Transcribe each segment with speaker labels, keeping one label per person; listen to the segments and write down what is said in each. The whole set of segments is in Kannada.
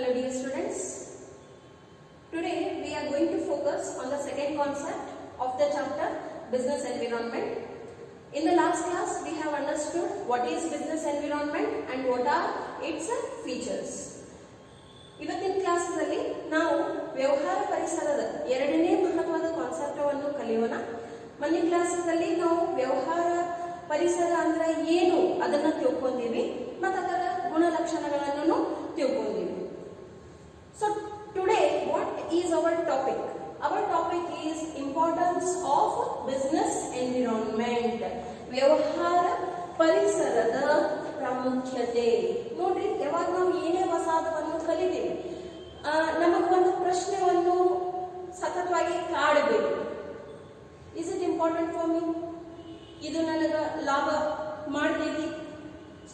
Speaker 1: Hello dear students, today we are going to focus on the second concept of the chapter business environment. In the last class we have understood what is business environment and what are its features. ಇವತ್ತಿನ ಕ್ಲಾಸ್ ನಲ್ಲಿ ನಾವು ವ್ಯವಹಾರ ಪರಿಸರದ ಎರಡನೇ ಮಹತ್ವದ ಕಾನ್ಸೆಪ್ಟ್ ಅನ್ನು ಕಲಿಯೋಣ. ಮೊದಲ ಕ್ಲಾಸ್ ನಲ್ಲಿ ನಾವು ವ್ಯವಹಾರ ಪರಿಸರ ಅಂದ್ರೆ ಏನು ಅದನ್ನ ತಿಳ್ಕೊಂಡಿವಿ ಮತ್ತು ಅದರ ಗುಣಲಕ್ಷಣಗಳನ್ನು ತಿಳ್ಕೊಂಡಿವಿ. So today what is our topic? Our topic is importance of business environment. ವ್ಯವಹಾರ ಪರಿಸರದ ಪ್ರಾಮುಖ್ಯತೆ. ನೋಡ್ರಿ, ಯಾವಾಗ ನಾವು ಏನೇ ಹೊಸದನ್ನು ಕಲಿತೀವಿ ನಮಗೊಂದು ಪ್ರಶ್ನೆಯನ್ನು ಸತತವಾಗಿ ಕಾಡಬೇಕು. Is it important for me? ಇದು ನನಗೆ ಲಾಭ ಮಾಡ್ತೈತಿ?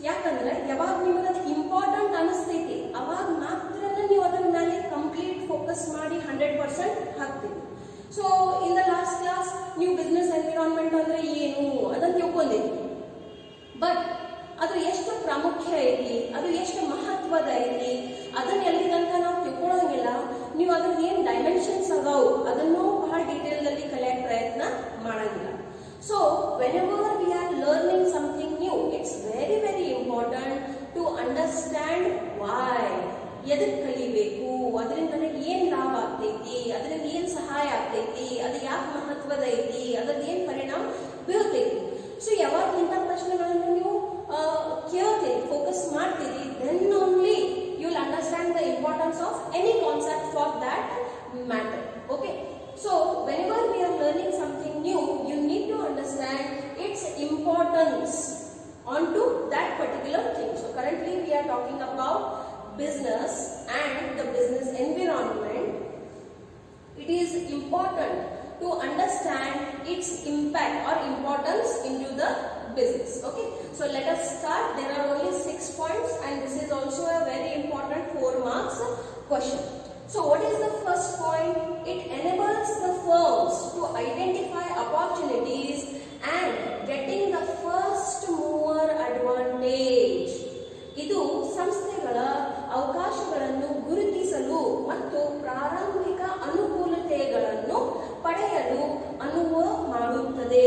Speaker 1: ಯಾಕಂದ್ರೆ ಯಾವಾಗ ನಿಮಗೆ ಅದು ಇಂಪಾರ್ಟೆಂಟ್ ಅನಿಸ್ತೈತಿ ಅವಾಗ ಮಾತ್ರ ನೀವು ಅದರ ಮೇಲೆ ಕಂಪ್ಲೀಟ್ ಫೋಕಸ್ ಮಾಡಿ 100% ಹಾಕ್ತೀವಿ. So in the last class ನೀವು ಬಿಸ್ನೆಸ್ ಎನ್ವಿರಾನ್ಮೆಂಟ್ ಅಂದ್ರೆ ಏನು ಅದನ್ನ ತಿಳ್ಕೊಂಡಿದ್ವಿ. ಬಟ್ ಅದು ಎಷ್ಟು ಪ್ರಾಮುಖ್ಯ ಐತಿ, ಅದು ಎಷ್ಟು ಮಹತ್ವದ ಐತಿ ಅದನ್ನ ಎಲ್ಲಿ ತನಕ ನಾವು ತಿಳ್ಕೊಳ್ಳೋಂಗಿಲ್ಲ. ನೀವು ಅದನ್ನ ಏನ್ ಡೈಮೆನ್ಷನ್ಸ್ ಅದಾವು ಅದನ್ನು ಬಹಳ ಡೀಟೇಲ್ ಅಲ್ಲಿ ಕಲಿಯಕ್ಕೆ ಪ್ರಯತ್ನ ಮಾಡಂಗಿಲ್ಲ. So whenever we are learning something new, it's very important to understand why. ಎದಕ್ಕೆ ಕಲಿಬೇಕು, ಅದರಿಂದ ನನಗೆ ಏನ್ ಲಾಭ ಆಗ್ತೈತಿ, ಅದರಿಂದ ಏನ್ ಸಹಾಯ ಆಗ್ತೈತಿ, ಅದು ಯಾಕೆ ಮಹತ್ವದ ಐತಿ, ಅದ್ರದ್ದು ಏನ್ ಪರಿಣಾಮ ಬೀಳ್ತೈತಿ. ಸೊ ಯಾವಾಗ ಇಂಥ ಪ್ರಶ್ನೆಗಳನ್ನು ನೀವು ಕೇಳ್ತೀರಿ, ಫೋಕಸ್ ಮಾಡ್ತೀರಿ, then only you will understand the importance of any concept for that matter. Okay, so whenever we are learning something new, you need to understand its importance onto that particular thing. So currently we are talking about business and the business environment. It is important to understand its impact or importance into the business. Okay, so let us start. There are only 6 points and this is also a very important 4 marks question. So what is the first point? It enables the firms to identify opportunities and getting the first mover advantage. ಇದು ಸಂಸ್ಥೆಗಳ ಅವಕಾಶಗಳನ್ನು ಗುರುತಿಸಲು ಮತ್ತು ಪ್ರಾರಂಭಿಕ ಅನುಕೂಲತೆಗಳನ್ನು ಪಡೆಯಲು ಅನುವು ಮಾಡುತ್ತದೆ.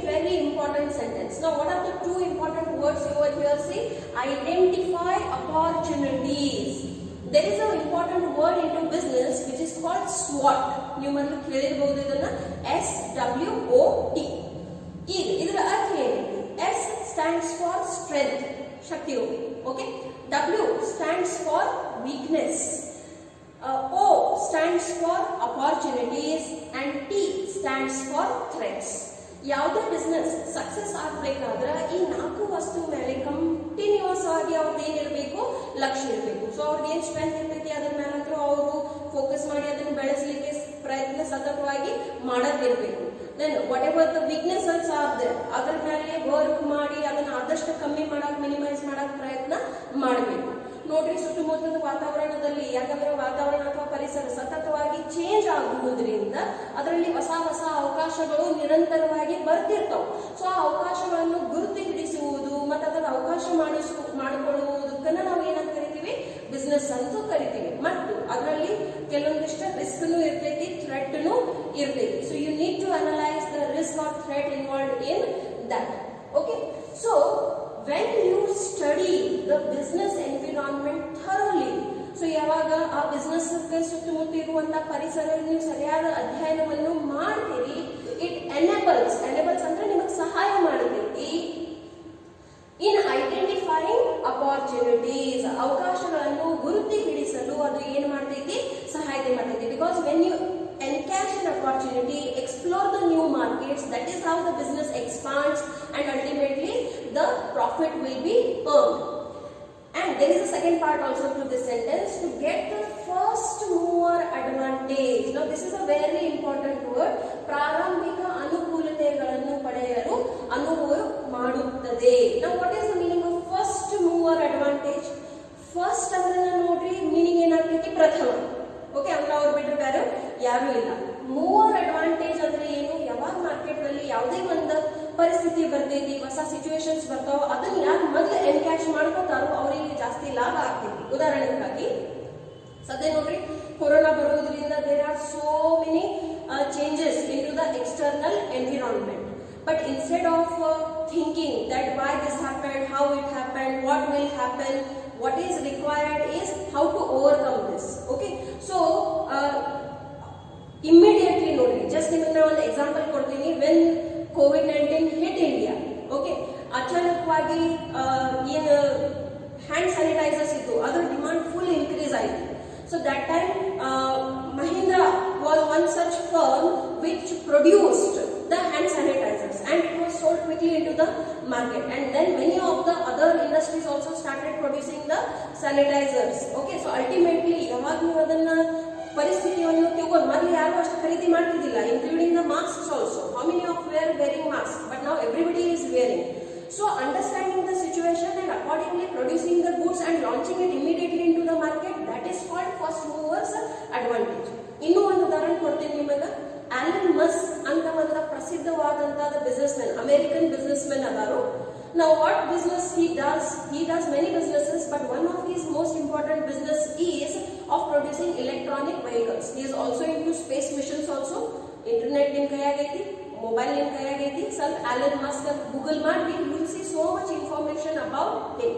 Speaker 1: Very important sentence. Now what are the two important words over here? See, identify opportunities. There is an important word into business which is called SWOT. ನೀವು ಮೊದಲು ಕೇಳಿರಬಹುದು ಇದನ್ನ, SWOT. ಈಗ ಇದರ ಅರ್ಥ ಏನು? S stands for strength, ಶಕ್ತಿಯು. Okay, W stands for weakness, O stands for opportunities and T stands for threats. ಯಾವುದೇ ಬಿಸ್ನೆಸ್ ಸಕ್ಸಸ್ ಆಗ್ಬೇಕಾದ್ರೆ ಈ 4 ವಸ್ತು ಮೇಲೆ ಕಂಟಿನ್ಯೂಸ್ ಆಗಿ ಅವ್ರದ್ದು ಏನಿರಬೇಕು, ಲಕ್ಷ್ಯ ಇರಬೇಕು. ಸೊ ಅವ್ರದ್ದು ಏನ್ ಸ್ಟ್ರೆಂತ್ ಇರ್ತೈತಿ ಅದ್ರ ಮೇಲೆ ಅವರು ಫೋಕಸ್ ಮಾಡಿ ಅದನ್ನ ಬೆಳೆಸಲಿಕ್ಕೆ ಪ್ರಯತ್ನ ಸತತವಾಗಿ ಮಾಡದಿರ್ಬೇಕು. Then whatever the weaknesses are there ಅದ್ರ ಮೇಲೆ ವರ್ಕ್ ಮಾಡಿ ಅದನ್ನ ಆದಷ್ಟು ಕಮ್ಮಿ ಮಾಡಕ್, ಮಿನಿಮೈಸ್ ಮಾಡಕ್ ಪ್ರಯತ್ನ ಮಾಡಬೇಕು. ನೋಡ್ರಿ, ಸುತ್ತಮುತ್ತದ ವಾತಾವರಣದಲ್ಲಿ, ಯಾಕಂದ್ರೆ ವಾತಾವರಣ ಅಥವಾ ಪರಿಸರ ಸತತವಾಗಿ ಚೇಂಜ್ ಆಗುವುದರಿಂದ ಅದರಲ್ಲಿ ಹೊಸ ಅವಕಾಶಗಳು ನಿರಂತರವಾಗಿ ಬರ್ತಿರ್ತಾವ. ಸೊ ಆ ಅವಕಾಶಗಳನ್ನು ಗುರುತು ಹಿಡಿಸುವುದು ಮತ್ತು ಅದರ ಅವಕಾಶ ಮಾಡಿಕೊಳ್ಳುವುದಕ್ಕನ್ನ ನಾವು ಏನಂತ ಕರಿತೀವಿ? ಬಿಸ್ನೆಸ್ ಅಂತೂ ಕರಿತೀವಿ. ಮತ್ತು ಅದರಲ್ಲಿ ಕೆಲವೊಂದಿಷ್ಟು ರಿಸ್ಕ್ನು ಇರ್ತೈತಿ, ಥ್ರೆಟ್ನು ಇರ್ತೈತಿ. So you need to analyse the risk or threat involved in that. Okay, so when you study the business environment thoroughly, so ಯಾವಾಗ ಆ ಬಿಸ್ನೆಸ್ ಸುತ್ತಮುತ್ತ ಇರುವಂತಹ ಪರಿಸರ ನೀವು ಸರಿಯಾದ ಅಧ್ಯಯನವನ್ನು ಮಾಡ್ತೀರಿ, it enables ಅಂದ್ರೆ ನಿಮಗೆ ಸಹಾಯ ಮಾಡುತ್ತೈತಿ in identifying opportunities. ಅವಕಾಶಗಳನ್ನು ಗುರುತು ಹಿಡಿಸಲು ಅದು ಏನು ಮಾಡ್ತೈತಿ? ಸಹಾಯ ಮಾಡ್ತೈತಿ. Because when you encash an opportunity, explore the new markets, that is how the business expands and ultimately the profit will be earned. And there is a second part also to this sentence, to get the first mover advantage. Now this is a very important word. ಪ್ರಾರಂಭಿಕ ಅನುಕೂಲತೆಗಳನ್ನು ಪಡೆಯಲು ಅನುವು ಮಾಡುತ್ತದೆ. Now what is the meaning of first mover advantage? First ಅಂದ್ರೆ ನೋಡ್ರಿ ಮೀನಿಂಗ್ ಏನಾಗ್ತೈತಿ? ಪ್ರಥಮ. ಓಕೆ, ಅಂದ್ರೆ ಅವ್ರು ಬಿಟ್ಟರೆ ಬೇರೆ ಯಾರು ಇಲ್ಲ. ಮೂವರ್ ಅಡ್ವಾಂಟೇಜ್ ಅಂದ್ರೆ ಏನು? ಯಾವಾಗ ಮಾರ್ಕೆಟ್ ನಲ್ಲಿ ಯಾವುದೇ ಒಂದು ಪರಿಸ್ಥಿತಿ ಬರ್ತೈತಿ, ಹೊಸ ಸಿಚುವೇಶನ್ಸ್ ಬರ್ತಾವ, ಅದನ್ನ ಯಾರು ಮೊದಲು ಎನ್ಕ್ಯಾಚ್ ಮಾಡ್ಕೋತಾರೋ ಅವರಿಗೆ ಜಾಸ್ತಿ ಲಾಭ ಆಗ್ತೈತಿ. ಉದಾಹರಣೆಗಾಗಿ ಸದ್ಯ ನೋಡ್ರಿ ಕೊರೋನಾ ಬರೋದ್ರಿಂದ there are so many changes into the external environment. But instead of thinking that why this happened, how it happened, what will happen, what is required is how to overcome this. Okay, so immediately nodri just nimana one example kodtini. When COVID-19 hit India, okay, ಅಚಾನಕವಾಗಿ ಏನು ಹ್ಯಾಂಡ್ ಸ್ಯಾನಿಟೈಸರ್ಸ್ ಇತ್ತು ಅದರ ಡಿಮಾಂಡ್ ಫುಲ್ ಇನ್ಕ್ರೀಸ್ ಆಯಿತು. So that time Mahindra was one such firm which produced the hand sanitizers and it was sold quickly into the market, and then many of the other industries also started producing the sanitizers. Okay, so ultimately ಯಾವಾಗ ನೀವು ಅದನ್ನ ಪರಿಸ್ಥಿತಿಯನ್ನು ತಿಳ್ಕೊಂಡು ಮೊದಲು ಯಾರು ಅಷ್ಟು ಖರೀದಿ ಮಾಡ್ತಿದ್ದಿಲ್ಲ, including the masks also. How many of you were wearing masks? But now everybody is wearing. So understanding the situation and accordingly producing the goods and launching it immediately into the market, that is called first movers advantage. ಇನ್ನೂ ಒಂದು ಉದಾಹರಣೆ ಕೊಡ್ತೀನಿ ನಿಮಗೆ. ಆಲನ್ ಮಸ್ಕ್ ಅಂತ ಒಂದು ಪ್ರಸಿದ್ಧವಾದಂತಹ businessman, American businessman ಅದಾರು. Now what business he does many businesses, but one of his most important business is of producing electronic vehicles. He is also into space missions also. Internet nim kayagaithi, mobile nim kayagaithi. Some Elon Musk Google ಮಾಡಿ you will see so much information about him.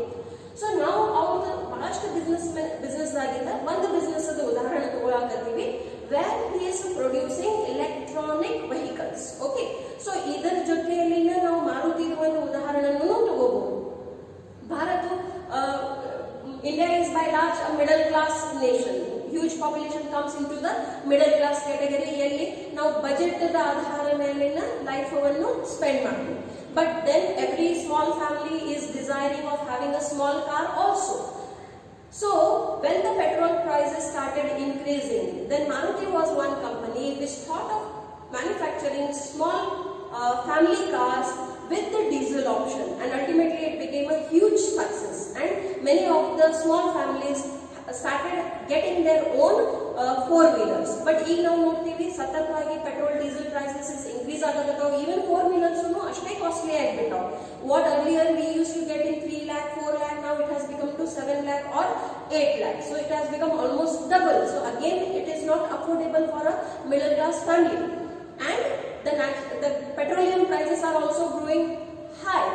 Speaker 1: So now out ಬಹಳಷ್ಟು business ಆಗಿದ್ದ ಒಂದು business ಅದ ಉದಾಹರಣೆ ತಗೊಳ್ಳಾಕತ್ತೀವಿ, where he is producing electronic vehicles. Okay, so ಇದರ ಜೊತೆಯಲ್ಲಿ ನಾವು ಮಾರುತಿಯ ಒಂದು ಉದಾಹರಣೆಯನ್ನು ತಗೋಬಹುದು. Bharat India is by large a middle class nation. Huge population comes into the middle class category. Yelli now budget the ಆಧಾರದ ಮೇಲಿನ ಲೈಫ್ ಅನ್ನು ಸ್ಪೆಂಡ್ ಮಾಡ್ತೀವಿ. But then every small family is desiring of having a small car also. So when the petrol prices started increasing, then Maruti was one company which thought of manufacturing small family cars with the diesel option, and ultimately it became a huge success, and many of the small families started getting their own four-wheelers. But ಈಗ ನಾವು ನೋಡ್ತೀವಿ ಸತತವಾಗಿ ಪೆಟ್ರೋಲ್ ಡೀಸೆಲ್ ಪ್ರೈಸಸ್ ಇನ್ಕ್ರೀಸ್ ಆಗಕತ್ತಾವ. ಈವನ್ four-wheelers ಅಷ್ಟೇ ಕಾಸ್ಟ್ಲಿ ಆಗಿಬಿಟ್ಟಾವ. What earlier we used to get in 3 lakh, 4 lakh, now it has become to 7 lakh or 8 lakh. So it has become almost double. So again it is not affordable for a middle class family, and the petroleum prices are also growing high.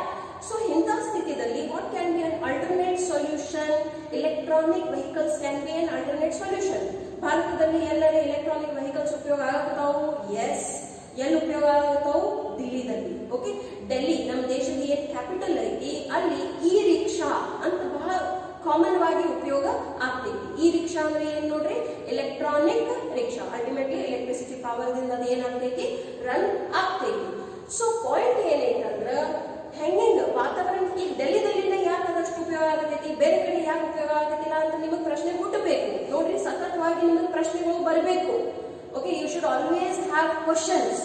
Speaker 1: So ಇಂಥ ಸ್ಥಿತಿಯಲ್ಲಿ what can be an alternate solution? Electronic vehicles can be an alternate solution. ಭಾರತದಲ್ಲಿ ಎಲ್ಲರೇ electronic vehicles ಉಪಯೋಗ ಆಗತಾವು? Yes. ಎಲ್ಲಿ ಉಪಯೋಗ ಆಗತಾವು? ದಿಲ್ಲಿದಲ್ಲಿ. ಓಕೆ, ಡೆಲ್ಲಿ ನಮ್ಮ ದೇಶದ ಏನ್ ಕ್ಯಾಪಿಟಲ್ ಐತಿ ಅಲ್ಲಿ ಇ ರಿಕ್ಷಾ ಅಂತ ಬಹಳ ಕಾಮನ್ ವಾಗಿ ಉಪಯೋಗ ಆಗ್ತೈತಿ. ಇ ರಿಕ್ಷಾ ಅಂದ್ರೆ ಏನ್ ನೋಡ್ರಿ, electronic rickshaw. Ultimately electricity power ದಿಂದ ಅದು ಏನಾಗ್ತೈತಿ, ರನ್ ಆಗ್ತೈತಿ. ಸೊ ಪಾಯಿಂಟ್ ಏನೈತಂದ್ರ ಹೆಂಗ ವಾತಾವರಣ ಈಗ ಡೆಲ್ಲಿದಲ್ಲಿನ ಯಾಕೆ ಅದಷ್ಟು ಉಪಯೋಗ ಆಗತೈತಿ, ಬೇರೆ ಕಡೆ ಯಾಕೆ ಉಪಯೋಗ ಆಗತ್ತಿಲ್ಲ ಅಂತ ನಿಮಗೆ ಪ್ರಶ್ನೆ ಹುಟ್ಟಬೇಕು. ನೋಡ್ರಿ, ಸತತವಾಗಿ ನಿಮಗೆ ಪ್ರಶ್ನೆಗಳು ಬರಬೇಕು. Okay, you should always have questions.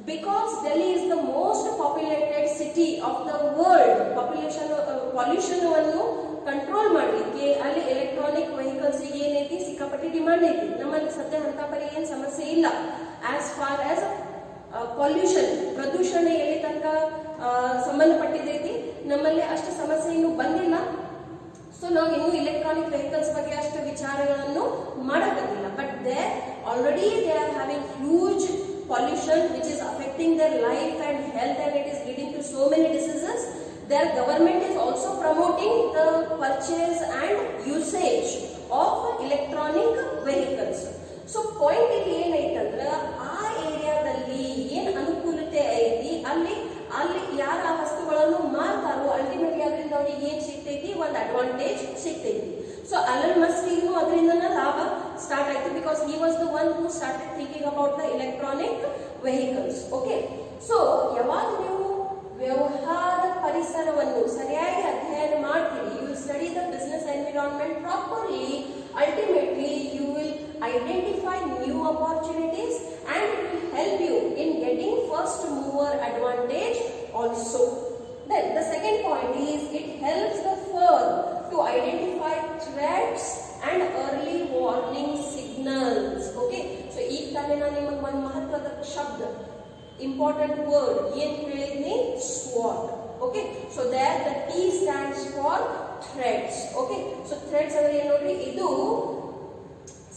Speaker 1: Because Delhi is the most populated city of the world, pollution ಅನ್ನು ಕಂಟ್ರೋಲ್ ಮಾಡಲಿಕ್ಕೆ ಅಲ್ಲಿ ಎಲೆಕ್ಟ್ರಾನಿಕ್ ವೆಹಿಕಲ್ಸ್ ಏನೈತಿ ಸಿಕ್ಕಾಪಟ್ಟಿ ಡಿಮಾಂಡ್ ಐತಿ. ನಮ್ಮಲ್ಲಿ ಸದ್ಯ ಅಂತ ಪರಿ ಏನ್ ಸಮಸ್ಯೆ ಇಲ್ಲ. ಆಸ್ ಫಾರ್ ಆಸ್ ಪೊಲ್ಯೂಷನ್, ಪ್ರದೂಷಣ ಎಲ್ಲಿ ತನಕ ಸಂಬಂಧಪಟ್ಟಿದೈತಿ ನಮ್ಮಲ್ಲಿ ಅಷ್ಟು ಸಮಸ್ಯೆ ಇನ್ನೂ ಬಂದಿಲ್ಲ. ಸೊ ನಾವು ಇನ್ನೂ ಎಲೆಕ್ಟ್ರಾನಿಕ್ ವೆಹಿಕಲ್ಸ್ ಬಗ್ಗೆ ಅಷ್ಟು ವಿಚಾರಗಳನ್ನು ಮಾಡಕ್ಕಾಗಿಲ್ಲ. But there already they are having huge pollution which is affecting their life and health, and it is leading to so many diseases. Their government is also promoting the purchase and usage of electronic vehicles. So point ಇಲ್ಲಿ ಏನಾಯ್ತಂದ್ರ ಆ ಏರಿಯಾದಲ್ಲಿ ಏನ್ ಅನುಕೂಲತೆ ಐತಿ ಅಲ್ಲಿ ಯಾರ ವಸ್ತುಗಳನ್ನು ಮಾರ್ತಾರೋ ಅಲ್ಟಿಮೇಟ್ಲಿ ಅದರಿಂದ ಅವರಿಗೆ ಏನ್ ಸಿಗ್ತೈತಿ, ಒಂದು ಅಡ್ವಾಂಟೇಜ್ ಸಿಗ್ತೈತಿ. So Elon Musk ಗೂ ಅದರಿಂದ ಲಾಭ ಸ್ಟಾರ್ಟ್ ಆಯ್ತು, because he was the one who started thinking about the electronic vehicles. Okay, so ಯಾವಾಗ ನೀವು ವ್ಯವಹಾರ ಪರಿಸರವನ್ನು ಸರಿಯಾಗಿ ಅಧ್ಯಯನ ಮಾಡ್ತೀರಿ, you will study the business environment properly, ultimately you will identify new opportunities and it will help you in getting first mover advantage also. Then the second point is it helps the firm to identify threats and early warning signals. Okay, so ಈಗ ತಾನೇ ನಾನು ನಿಮಗೆ ಒಂದು ಮಹತ್ವದ ಶಬ್ದ, ಇಂಪಾರ್ಟೆಂಟ್ ವರ್ಡ್ ಏನ್ ಹೇಳಿದ್ನಿ, SWOT. Okay, so there the T stands for threats. Okay, so threats ಅಂದ್ರೆ ಏನು ನೋಡ್ರಿ, ಇದು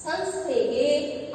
Speaker 1: ಸಂಸ್ಥೆಗೆ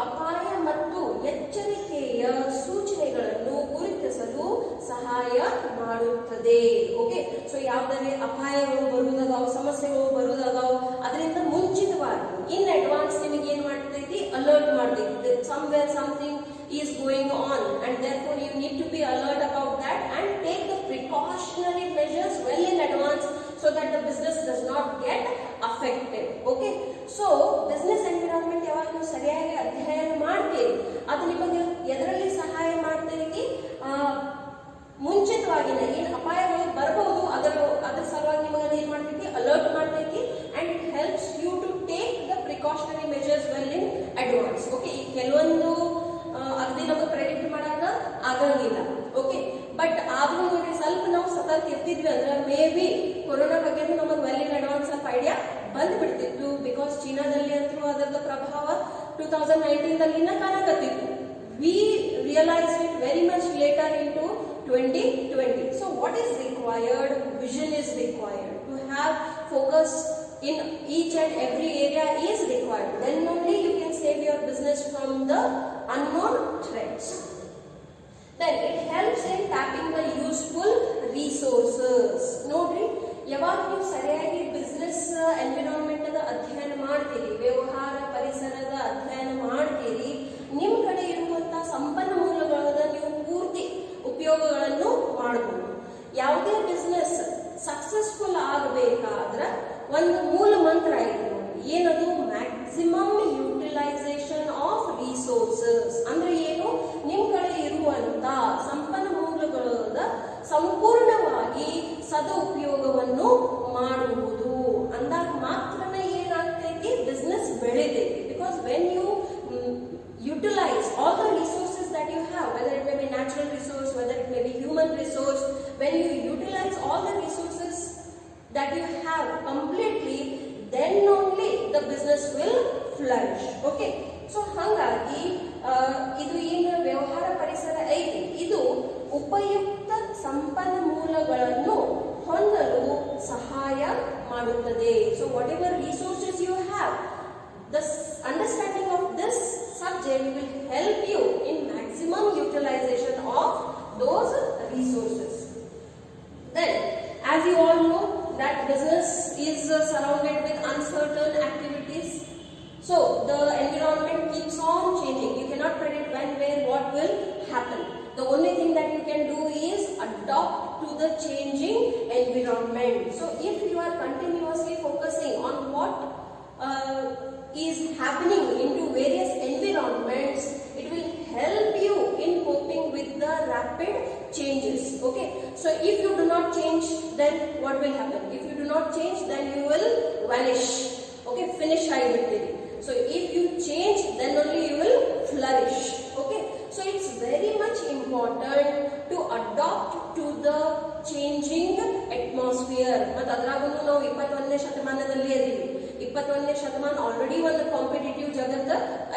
Speaker 1: ಅಪಾಯ ಮತ್ತು ಎಚ್ಚರಿಕೆಯ ಸೂಚನೆಗಳನ್ನು ಗುರುತಿಸಲು ಸಹಾಯ ಮಾಡುತ್ತದೆ. ಓಕೆ, ಸೊ ಯಾವ್ದಾರೆ ಅಪಾಯಗಳು ಬರುವುದಾದವು, ಸಮಸ್ಯೆಗಳು ಬರುವುದಾದವು, ಅದರಿಂದ ಮುಂಚಿತವಾಗಿ ಇನ್ ಅಡ್ವಾನ್ಸ್ ನಿಮಗೆ ಏನ್ ಮಾಡ್ತೈತಿ, ಅಲರ್ಟ್ ಮಾಡ್ತೈತಿ. somewhere something is going on and therefore you need to be alert about that and take the precautionary measures well in advance so that the business does not get affected. Okay, so business environment ಯಾವಾಗ ನೀವು ಸರಿಯಾಗಿ ಅಧ್ಯಯನ ಮಾಡ್ತೀರಿ ಅದು ನಿಮಗೆ ಎದರಲ್ಲಿ ಸಹಾಯ ಮಾಡ್ತೀರಿ, ಮುಂಚಿತವಾಗಿನ ಏನು ಅಪಾಯಗಳು ಬರಬಹುದು ಅದರ ಸಲುವಾಗಿ ನಿಮಗೆ ಏನ್ ಮಾಡ್ತೈತಿ, ಅಲರ್ಟ್ ಮಾಡ್ತೈತಿ and it helps you to take the precautionary measures well in advance. Okay, ಈ ಕೆಲವೊಂದು ಅಗದಿ ನಮಗೆ ಪ್ರೆಡಿಕ್ಟ್ ಮಾಡಾಕ ಆಗಂಗಿಲ್ಲ. ಓಕೆ, ಬಟ್ ಆದ್ರೂ ನೋಡಿ ಸ್ವಲ್ಪ ನಾವು ಸತರ್ಕ ಇರ್ತಿದ್ವಿ ಅಂದ್ರೆ ಮೇ ಬಿ ಕೊರೋನಾ ಬಗ್ಗೆ ನಮಗೆ ವೆಲ್ ಇನ್ ಅಡ್ವಾನ್ಸ್ ಸ್ವಲ್ಪ ಐಡಿಯಾ ಬಂದ್ಬಿಡ್ತಿತ್ತು. ಬಿಕಾಸ್ ಚೀನಾದಲ್ಲಿ ಅಂತೂ ಅದರ ಪ್ರಭಾವ 2019 ದಲ್ಲಿನ ಕಾಣಕತ್ತಿತ್ತು. We realize it very much later into 2020. So what is required? Vision is required. To have focus in each and every area is required. Then only you can save your business from the unknown threats. Then it helps in tapping the useful resources. Nodri, ಯಾವಾಗ ನೀವು ಸರಿಯಾಗಿ ಬಿಸ್ನೆಸ್ ಎನ್ವಿರಾನ್ಮೆಂಟ್ ದ ಅಧ್ಯಯನ ಮಾಡ್ತೀರಿ, ವ್ಯವಹಾರ ಪರಿಸರದ ಅಧ್ಯಯನ ಮಾಡ್ತೀರಿ, ನಿಮ್ಮ ಕಡೆ ಇರುವಂತಹ ಸಂಪನ್ಮೂಲಗಳನ್ನ ನೀವು ಪೂರ್ತಿ ಉಪಯೋಗಗಳನ್ನು ಮಾಡಬಹುದು. ಯಾವುದೇ ಬಿಸ್ನೆಸ್ ಸಕ್ಸಸ್ಫುಲ್ ಆಗಬೇಕಾದ್ರೆ ಒಂದು ಮೂಲ ಮಂತ್ರ ಐತಿ ನೋಡಿ, ಏನದು, ಮ್ಯಾಕ್ಸಿಮಮ್ ಯುಟಿಲೈಸೇಷನ್ ಆಫ್ ರಿಸೋರ್ಸಸ್. ಅಂದ್ರೆ ಏನು, ನಿಮ್ ಕಡೆ ಇರುವಂತ ಸಂಪನ್ಮೂಲಗಳ ಸಂಪೂರ್ಣವಾಗಿ ಸದುಪಯೋಗವನ್ನು ಮಾಡುವುದು. ಅಂದಾಗ ಮಾತ್ರನೇ ಏನಾಗ್ತೈತಿ, ಬಿಸ್ನೆಸ್ ಬೆಳಿತೈತಿ. Because when you utilize all the resources that you have, whether it may be natural resource, whether it may be human resource, when you utilize all the resources that you have completely, then only the business will flourish. Okay, so hangagi idu ಏನು ವ್ಯವಹಾರ ಪರಿಸರ ಐತಿ, ಇದು ಉಪಯುಕ್ತ ಸಂಪನ್ಮೂಲಗಳನ್ನು ಹೊಂದಲು ಸಹಾಯ ಮಾಡುತ್ತದೆ. So whatever resources you have, the understanding of this subject will help you in maximum utilization of those resources. Then, as you all know, that business is surrounded with uncertain activities. So, the environment keeps on changing. You cannot predict when, where, what will happen. The only thing that you can do is adopt to the changing environment. So, if you are continuously focusing on what is happening into various environments, it will help you in coping with the rapid changes. Okay, so if you do not change, then what will happen? If you do not change, then you will vanish. Okay, finish ಆಗಿಬಿಡ್ತೀರಿ. So if you change, then only you will flourish. Okay, so it's very much important to adopt to the changing atmosphere. ಮತ್ತು ಅದ್ರಾಗೂ ನಾವು 21ನೇ ಶತಮಾನದಲ್ಲಿ ಅದೀವಿ. 21ನೇ ಶತಮಾನ ಆಲ್ರೆಡಿ ಒಂದು ಕಾಂಪಿಟೇಟಿವ್ ಜಗತ್ತ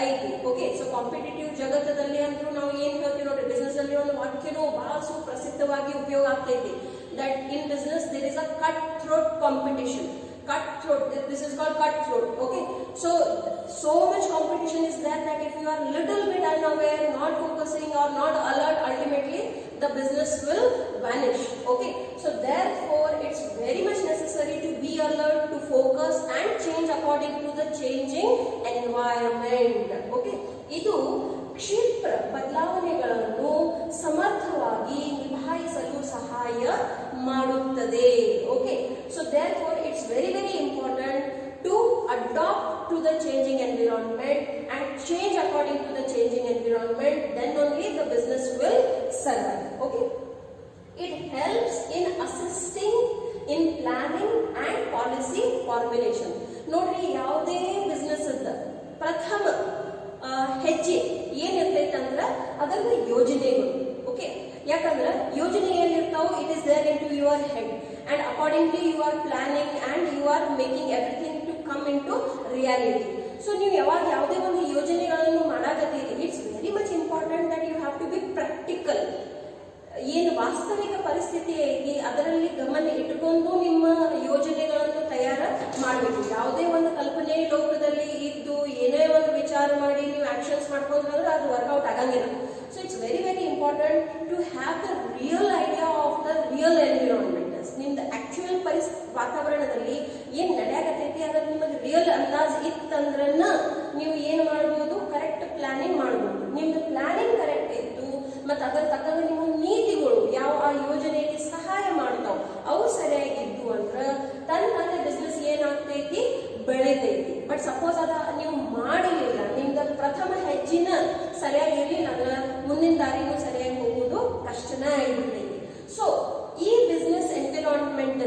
Speaker 1: ಐತಿ. ಓಕೆ, ಸೊ ಕಾಂಪಿಟೇಟಿವ್ ಜಗತ್ತದಲ್ಲಿ ಅಂತೂ ನಾವು ಏನ್ ಹೇಳ್ತೀವಿ ನೋಡಿ, ಬಿಸ್ನೆಸ್ ಅಲ್ಲಿ ಒಂದು ವಾಕ್ಯನೂ ಬಹಳ ಸುಪ್ರಸಿದ್ಧವಾಗಿ ಉಪಯೋಗ ಆಗ್ತೈತಿ. That in business there is a cutthroat competition. Cutthroat, this is called cutthroat. Okay, so much competition is there that if you are little bit unaware, not focusing or not alert, ultimately the business will vanish. Okay, so therefore it's very much necessary to be alert, to focus and change according to the changing environment. Okay, ಇದು ಕ್ಷಿಪ್ರ ಬದಲಾವಣೆಗಳನ್ನು ಸಮರ್ಥವಾಗಿ ನಿಭಾಯಿಸಲು ಸಹಾಯ ಮಾಡುತ್ತದೆ. Okay, so therefore it's very important to adopt to the changing environment and change according to the changing environment. Then only the business will survive. Okay, it helps in assisting in planning and policy formulation. ನೋಡ್ರಿ, ಯಾವುದೇ ಬಿಸ್ನೆಸ್ ಅದ ಪ್ರಥಮ ಹೆಜ್ಜೆ ಏನಿರ್ತೈತೆ ಅಂದ್ರೆ ಅದನ್ನ ಯೋಜನೆಗಳು. ಓಕೆ, ಯಾಕಂದ್ರೆ ಯೋಜನೆ ಏನಿರ್ತಾವೋ it is there into your head and accordingly you are planning and you are making everything to come into reality. So ನೀವು ಯಾವಾಗ ಯಾವುದೇ ಒಂದು ಯೋಜನೆಗಳನ್ನು ಮಾಡಾಕತ್ತೀರಿ, it's very much important that you have to be practical. ಏನು ವಾಸ್ತವಿಕ ಪರಿಸ್ಥಿತಿ ಐತಿ ಅದರಲ್ಲಿ ಗಮನ ಇಟ್ಟುಕೊಂಡು ನಿಮ್ಮ ಯೋಜನೆಗಳನ್ನು ತಯಾರು ಮಾಡಬೇಕು. ಯಾವುದೇ ಒಂದು ಕಲ್ಪನೆ ಲೋಕದಲ್ಲಿ ಇದ್ದು ಏನೇ ಒಂದು ಅಡ್ಜಸ್ಟ್ ಮಾಡ್ಕೊಂಡ್ರೆ ಅದು ವರ್ಕೌಟ್ ಆಗಂಗಿಲ್ಲ. So it's very very important to have the real idea of the real environment. ನಿಮ್ದು ಆಕ್ಚುಯಲ್ ವಾತಾವರಣದಲ್ಲಿ ಏನ್ ನಡೆಯಾಕತೈತಿ ಅದ್ರ ನಿಮಗೆ ರಿಯಲ್ ಅಂದಾಜ್ ಇತ್ತಂದ್ರನ್ನ ನೀವು ಏನ್ ಮಾಡಬಹುದು, ಕರೆಕ್ಟ್ ಪ್ಲಾನಿಂಗ್ ಮಾಡಬಹುದು. ನಿಮ್ದು ಪ್ಲಾನಿಂಗ್ ಕರೆಕ್ಟ್ ಇತ್ತು ಮತ್ತು ಅದರ ತಕ್ಕಂಗೆ ನಿಮ್ಮ ನೀತಿಗಳು ಯಾವ ಆ ಯೋಜನೆಗೆ ಸಹಾಯ ಮಾಡ್ತಾವ ಅವು ಸರಿಯಾಗಿದ್ದು ಅಂದ್ರೆ ತನ್ನ ಬಿಸ್ನೆಸ್ ಏನಾಗ್ತೈತಿ, ಬೆಳಿತೈತಿ. ಬಟ್ ಸಪೋಸ್ ಅದ ನೀವು ಮಾಡಿರಲಿಲ್ಲ, ನಿಮ್ದು ಪ್ರಥಮ ಹೆಜ್ಜಿನ ಸರಿಯಾಗಿರ್ಲಿಲ್ಲ ಅಂದ್ರೆ ಮುಂದಿನ ದಾರಿನೂ ಸರಿಯಾಗಿ ಹೋಗೋದು ಕಷ್ಟನ ಆಗಿರ್ತೈತಿ. ಸೊ ಈ ಬಿಸ್ನೆಸ್ ಎನ್ವಿರಾನ್ಮೆಂಟ್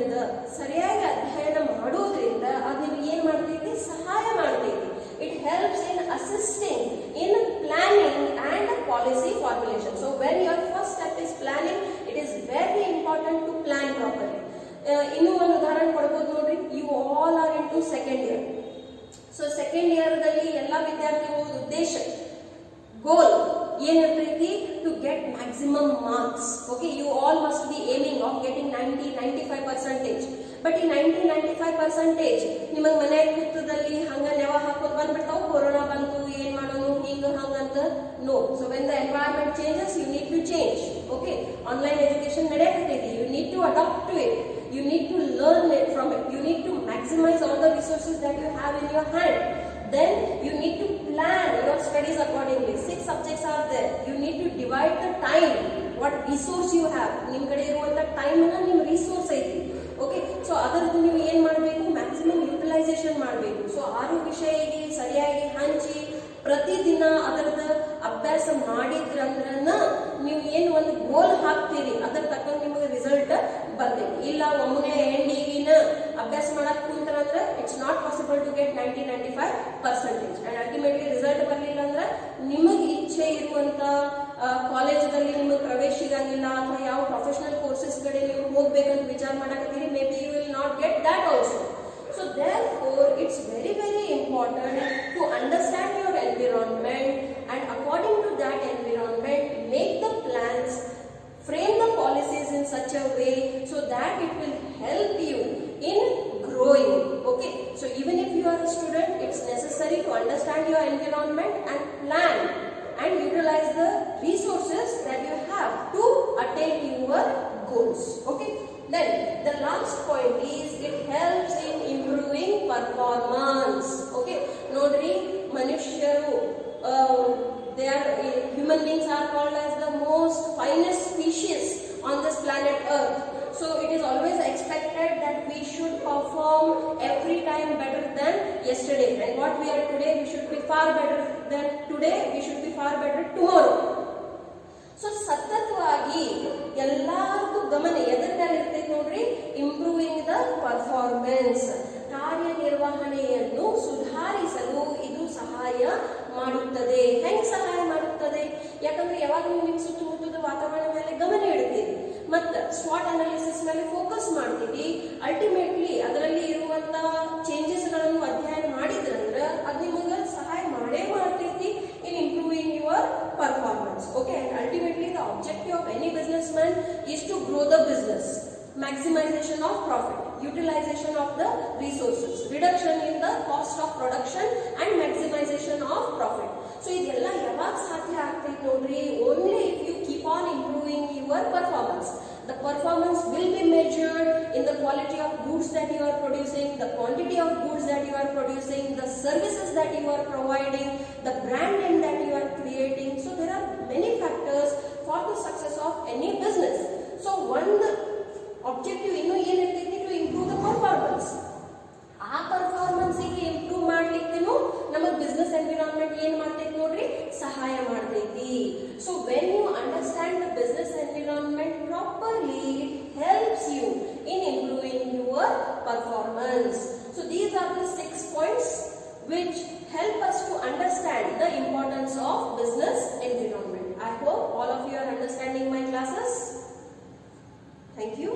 Speaker 1: ಸರಿಯಾಗಿ ಅಧ್ಯಯನ ಮಾಡೋದ್ರಿಂದ ಅದು ನಿಮ್ಗೆ ಏನ್ ಮಾಡ್ತೈತಿ, ಸಹಾಯ ಮಾಡ್ತೈತಿ. It helps in assisting in planning and policy formulation. So when your first step is planning, it is very important to plan properly. ಇನ್ನೂ ಒಂದು ಉದಾಹರಣೆ ಕೊಡ್ಬೋದು ನೋಡ್ರಿ. You all are into second year. So second year ದಲ್ಲಿ ಎಲ್ಲಾ ವಿದ್ಯಾರ್ಥಿಗಳ ಉದ್ದೇಶ, ಗೋಲ್ ಏನಿರ್ತೈತಿ, to get maximum marks. Okay, you all must be aiming of getting 90-95%. But ಈ 90-95% ನಿಮಗೆ ಮನೆ ಕೂತದಲ್ಲಿ ಹಂಗ ನೆವ ಹಾಕೋದು ಬಂದ್ಬಿಡ್ತಾವ. ಕೊರೋನಾ ಬಂತು, ಏನ್ ಮಾಡೋನು, ಹಿಂಗ ಹಂಗಂತ ನೋ. So when the environment changes, you need to change. Okay, online education ನಡೆಯಕತ್ತೈತಿ, you need to adapt to it. You need to learn it from it. You need to maximize all the resources that you have in your hand. Then you need to plan your studies accordingly. 6 subjects are there. You need to divide the time. What resource you have. ನಿಮ್ಮ ಕಡೆ ಇರುವಂತ ಟೈಮ್ ಅನ್ನ ನಿಮ್ಮ ರಿಸೋರ್ಸ್ ಐತಿ. ಓಕೆ, ಸೊ ಅದರದ್ದು ನೀವು ಏನ್ ಮಾಡಬೇಕು, ಮ್ಯಾಕ್ಸಿಮಮ್ ಯುಟಿಲೈಸೇಷನ್ ಮಾಡಬೇಕು. ಸೊ 6 ವಿಷಯಕ್ಕೆ ಸರಿಯಾಗಿ ಹಂಚಿ ಪ್ರತಿದಿನ ಅದರದ ಅಭ್ಯಾಸ ಮಾಡಿದ್ರಂದ್ರನ್ನ ನೀವು ಏನು ಒಂದು ಗೋಲ್ ಹಾಕ್ತೀರಿ ಅದರ ತಕ್ಕಂಗೆ ನಿಮಗೆ ರಿಸಲ್ಟ್ ಬರ್ತೈತಿ. ಇಲ್ಲ ಒಮ್ಮೆ ಎಂಡಿಗಿನ ಅಭ್ಯಾಸ ಮಾಡಕ್ ಕುಂತ್ರಂದ್ರೆ it's not possible to get 90-95% and ultimately result ಬರಲಿಲ್ಲ ಅಂದ್ರೆ ನಿಮಗೆ ಇಚ್ಛೆ ಇರುವಂತ ಕಾಲೇಜಲ್ಲಿ ನಿಮಗೆ ಪ್ರವೇಶ ಸಿಗಂಗಿಲ್ಲ, ಅಥವಾ ಯಾವ ಪ್ರೊಫೆಷನಲ್ ಕೋರ್ಸಸ್ ಕಡೆ ನೀವು ಹೋಗ್ಬೇಕಂತ ವಿಚಾರ ಮಾಡಕತ್ತೀರಿ, maybe you will not get that also. So therefore it's very very important to understand your environment and according to that environment make the plans, frame the policies in such a way so that it will help you in growing. Okay, so even if you are a student, it's necessary to understand your environment and plan and utilize the resources that you have to attain your goals. Okay, then the last point is it helps in improving performance. Okay, nodri manusharu they are human beings are called as the most finest species on this planet earth. So it is always expected that we should perform every time better than yesterday, and what we are today we should be far better than today, we should be far better tomorrow. So ಸತತವಾಗಿ ಎಲ್ಲಾರ್ದು ಗಮನ ಎದರ ಮೇಲೆ ಇರ್ತೈತಿ ನೋಡ್ರಿ, ಇಂಪ್ರೂವಿಂಗ್ ದ ಪರ್ಫಾರ್ಮೆನ್ಸ್. ಕಾರ್ಯನಿರ್ವಹಣೆಯನ್ನು ಸುಧಾರಿಸಲು ಇದು ಸಹಾಯ ಮಾಡುತ್ತದೆ. ಹೆಂಗ್ ಸಹಾಯ ಮಾಡುತ್ತದೆ? ಯಾಕಂದ್ರೆ ಯಾವಾಗ ನೀವು ನಿಮ್ಮ ಸುತ್ತಮುತ್ತದ ವಾತಾವರಣ ಮೇಲೆ ಗಮನ ಇಡ್ತೀರಿ ಮತ್ತು ಸ್ವಾಟ್ ಅನಾಲಿಸಿಸ್ ಮೇಲೆ ಫೋಕಸ್ ಮಾಡ್ತೀರಿ, ಅಲ್ಟಿಮೇಟ್ಲಿ ಅದರಲ್ಲಿ ಇರುವಂತ ಚೇಂಜಸ್ ಗಳನ್ನು ಅಧ್ಯಯನ ಮಾಡಿದ್ರಂದ್ರೆ ಅದು ನಿಮಗೆ ಸಹಾಯ ಮಾಡೇ ಮಾಡ್ತೈತಿ in improving your performance. Okay, and ultimately the objective of any businessman is to grow the business, maximization of profit, utilization of the resources, reduction in the cost of production and maximization of profit. So idella yavag sathya agtayti nodri, only if you keep on improving your performance. The performance will be measured in the quality of goods that you are producing, the quantity of goods that you are producing, the services that you are providing, the brand name that you are creating. So there are many factors for the success of any business. So one objective innu ಏನು ಇರ್ತೈತಿ, to improve the performance. ಆ ಪರ್ಫಾರ್ಮೆನ್ಸ್ ಗೆ ಇಂಪ್ರೂವ್ ಮಾಡ್ಲಿಕ್ಕೂ ನಮ್ಮ ಬಿಸ್ನೆಸ್ ಎನ್ವಿರಾನ್ಮೆಂಟ್ ಏನ್ ಮಾಡ್ತೈತಿ ನೋಡ್ರಿ, ಸಹಾಯ ಮಾಡ್ತೈತಿ. So when you understand the business environment properly, it helps you in improving your performance. So these are the 6 points which help us to understand the importance of business environment. I hope all of you are understanding my classes. Thank you.